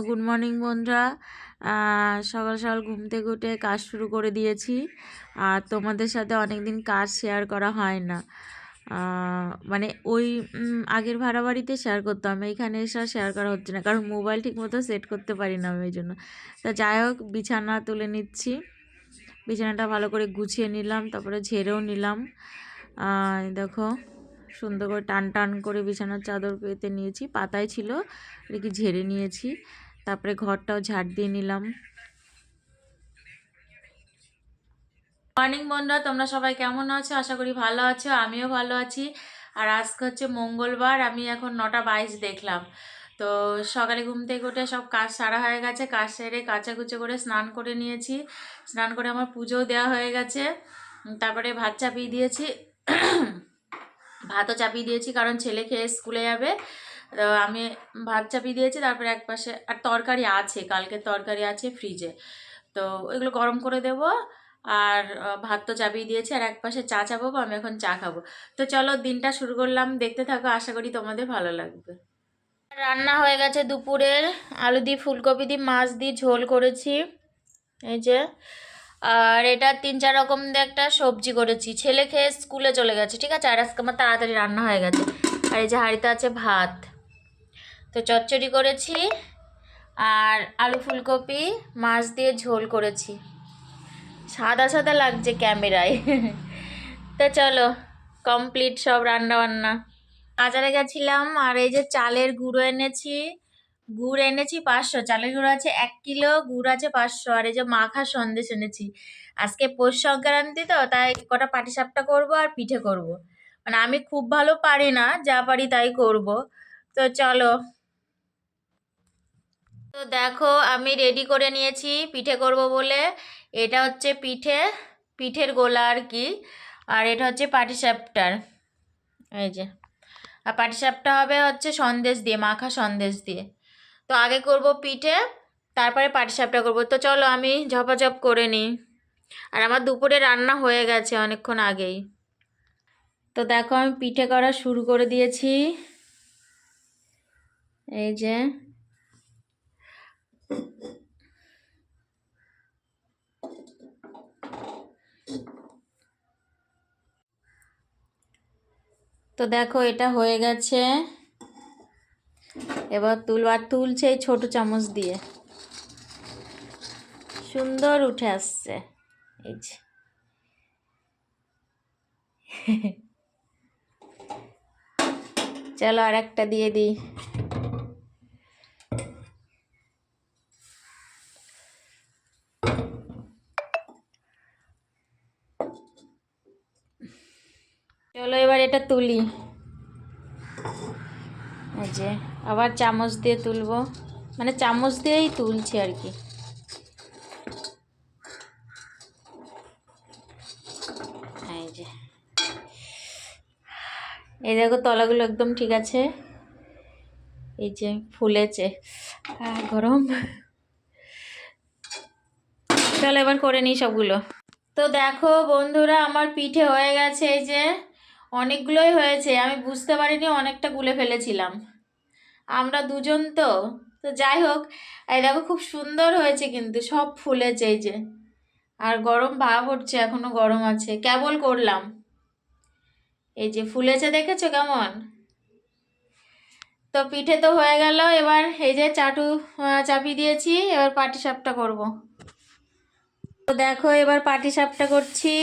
Good morning বন্ধুরা। সকাল সকাল ঘুম থেকে উঠে কাজ শুরু করে দিয়েছি। আর তোমাদের সাথে অনেক দিন কাজ শেয়ার করা হয় না। মানে ওই আগের ভাড়া বাড়িতে শেয়ার করতাম, এখানে এসে শেয়ার করা হচ্ছে না, কারণ মোবাইল ঠিক মতো সেট করতে পারি না আমি, ওই জন্য। তা যাই হোক, বিছানা তুলে নিচ্ছি। বিছানাটা ভালো করে গুছিয়ে নিলাম, তারপরে ঝেড়েও নিলাম। দেখো, সুন্দর করে টান টান করে বিছানার চাদর পেতে নিয়েছি, পাতায় ছিল আর কি, ঝেড়ে নিয়েছি। তারপরে ঘরটাও ঝাড় দিয়ে নিলাম। মর্নিং বন্ধুরা, তোমরা সবাই কেমন আছো? আশা করি ভালো আছো, আমিও ভালো আছি। আর আজকে হচ্ছে মঙ্গলবার, আমি এখন 9:22 দেখলাম। তো সকালে ঘুম থেকে উঠে সব কাজ সারা হয়ে গেছে, কাজ সেরে কাচাকুচো করে স্নান করে নিয়েছি। স্নান করে আমার পুজোও দেওয়া হয়ে গেছে। তারপরে ভাত চাপিয়ে দিয়েছি, ভাতও চাপিয়ে দিয়েছি, কারণ ছেলে খেয়ে স্কুলে যাবে। তো আমি ভাত চাপিয়ে দিয়েছি, তারপরে একপাশে আর তরকারি আছে, কালকের তরকারি আছে ফ্রিজে, তো এগুলো গরম করে দেব। আর ভাত তো চাপিয়ে দিয়েছি, আর একপাশে চা চাপাবো, আমি এখন চা খাবো। তো চলো, দিনটা শুরু করলাম, দেখতে থাকো, আশা করি তোমাদের ভালো লাগবে। রান্না হয়ে গেছে দুপুরের, আলু দিয়ে ফুলকপি দিয়ে মাছ দিয়ে ঝোল করেছি, এই যে। আর এটা 3-4 রকম দিয়ে একটা সবজি করেছি, ছেলে খেয়ে স্কুলে চলে গেছে, ঠিক আছে। আর আজকে আমার তাড়াতাড়ি রান্না হয়ে গেছে। আর এই যে হাঁড়িতে আছে ভাত, তো চচ্চড়ি করেছি, আর আলু ফুলকপি মাছ দিয়ে ঝোল করেছি। সাদা সাদা লাগছে ক্যামেরায়। তো চলো, কমপ্লিট সব রান্না বান্না। বাজারে গেছিলাম, আর এই যে চালের গুঁড়ো এনেছি। গুড় এনেছি 500, চালের গুঁড়ো আছে 1 কিলো, গুড় আছে 500। আর এই যে মাখা সন্দেশ এনেছি। আজকে পৌষ সংক্রান্তি, তো তাই কটা পাটিসাপটা করব আর পিঠে করব। মানে আমি খুব ভালো পারি না, যা পারি তাই করব। তো চলো। তো দেখো, আমি রেডি করে নিয়েছি পিঠে করব বলে। এটা হচ্ছে পিঠের গোলা আর কি। আর এটা হচ্ছে পাটিসাপটার, এই যে। আর পাটিসাপটা হবে হচ্ছে সন্দেশ দিয়ে, মাখা সন্দেশ দিয়ে। তো আগে করব পিঠে, তারপরে পাটিসাপটা করব। তো চলো, আমি ঝপাঝপ করে নিই। আর আমার দুপুরে রান্না হয়ে গেছে অনেকক্ষণ আগেই। তো দেখো, আমি পিঠে করা শুরু করে দিয়েছি, এই যে। তো দেখো, এটা হয়ে গেছে। এবার তুলছে এই ছোট চামচ দিয়ে, সুন্দর উঠে আসছে, এই যে। চলো, আর একটা দিয়ে দিই। চলো, এবার এটা তুলি, এই যে। আবার চামচ দিয়ে তুলবো, মানে চামচ দিয়েই তুলছি আর কি। এই যে, এই দেখো, তলাগুলো একদম ঠিক আছে, এই যে ফুলেছে। গরম। চলো, এবার করে নিই সবগুলো। তো দেখো বন্ধুরা, আমার পিঠে হয়ে গেছে, এই যে। অনেকগুলোই হয়েছে, আমি বুঝতে পারিনি অনেকটা গুলে ফেলেছিলাম, আমরা দুজন তো। তো যাই হোক, এই দেখো, খুব সুন্দর হয়েছে, কিন্তু সব ফুলেছে, এই যে। আর গরম ভাব হচ্ছে, এখনো গরম আছে, কেবল করলাম, এই যে ফুলেছে, দেখেছো কেমন? তো পিঠে তো হয়ে গেল, এবার এই যে চাপিয়ে দিয়েছি, এবার পাটিসাপটা করব। তো দেখো, এবার পাটিসাপটা করছি।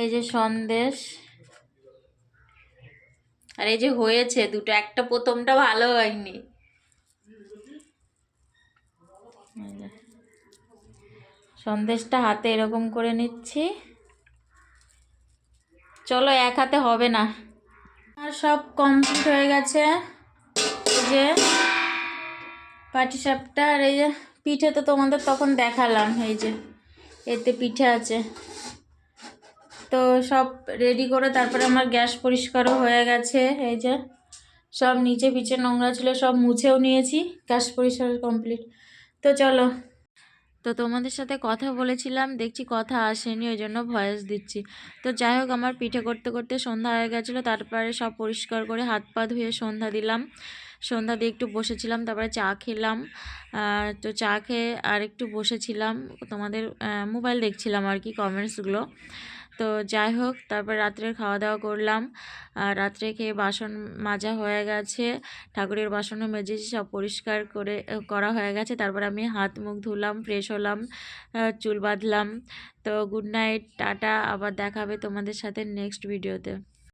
এই যে সন্দেশ, আর এই যে হয়েছে দুটো, একটা প্রথমটা ভালো হয়নি। সন্দেশটা হাতে এরকম করে নিচ্ছি। চলো, এক হাতে হবে না, আর সব কমপ্লিট হয়ে গেছে। এই যে পাটিসাপটা আর এই যে পিঠে তো তোমাদের তখন দেখালাম, এই যে এতে পিঠে আছে। তো সব রেডি করে তারপরে আমার গ্যাস পরিষ্কারও হয়ে গেছে। এই যে সব নিচে পিচে নোংরা ছিল, সব মুছেও নিয়েছি, গ্যাস পরিষ্কার কমপ্লিট। তো চলো, তো তোমাদের সাথে কথা বলেছিলাম, দেখছি কথা আসেনি, ওই জন্য ভয়েস দিচ্ছি। তো যাই হোক, আমার পিঠে করতে করতে সন্ধ্যা হয়ে গেছিলো, তারপরে সব পরিষ্কার করে হাত পা ধুয়ে সন্ধ্যা দিলাম। সন্ধ্যা দিয়ে একটু বসেছিলাম, তারপরে চা খেলাম। তো চা খেয়ে আর একটু বসেছিলাম, তোমাদের মোবাইল দেখছিলাম আর কি, কমেন্টসগুলো। তো যাই হোক, তারপর রাত্রের খাওয়া দাওয়া করলাম। আর রাত্রে খেয়ে বাসন মাজা হয়ে গেছে, ঠাকুরের বাসনও মেজেছি, সব পরিষ্কার করে করা হয়ে গেছে। তারপর আমি হাত মুখ ধুলাম, ফ্রেশ হলাম, চুল বাঁধলাম। তো গুড নাইট, টাটা, আবার দেখাবে তোমাদের সাথে নেক্সট ভিডিওতে।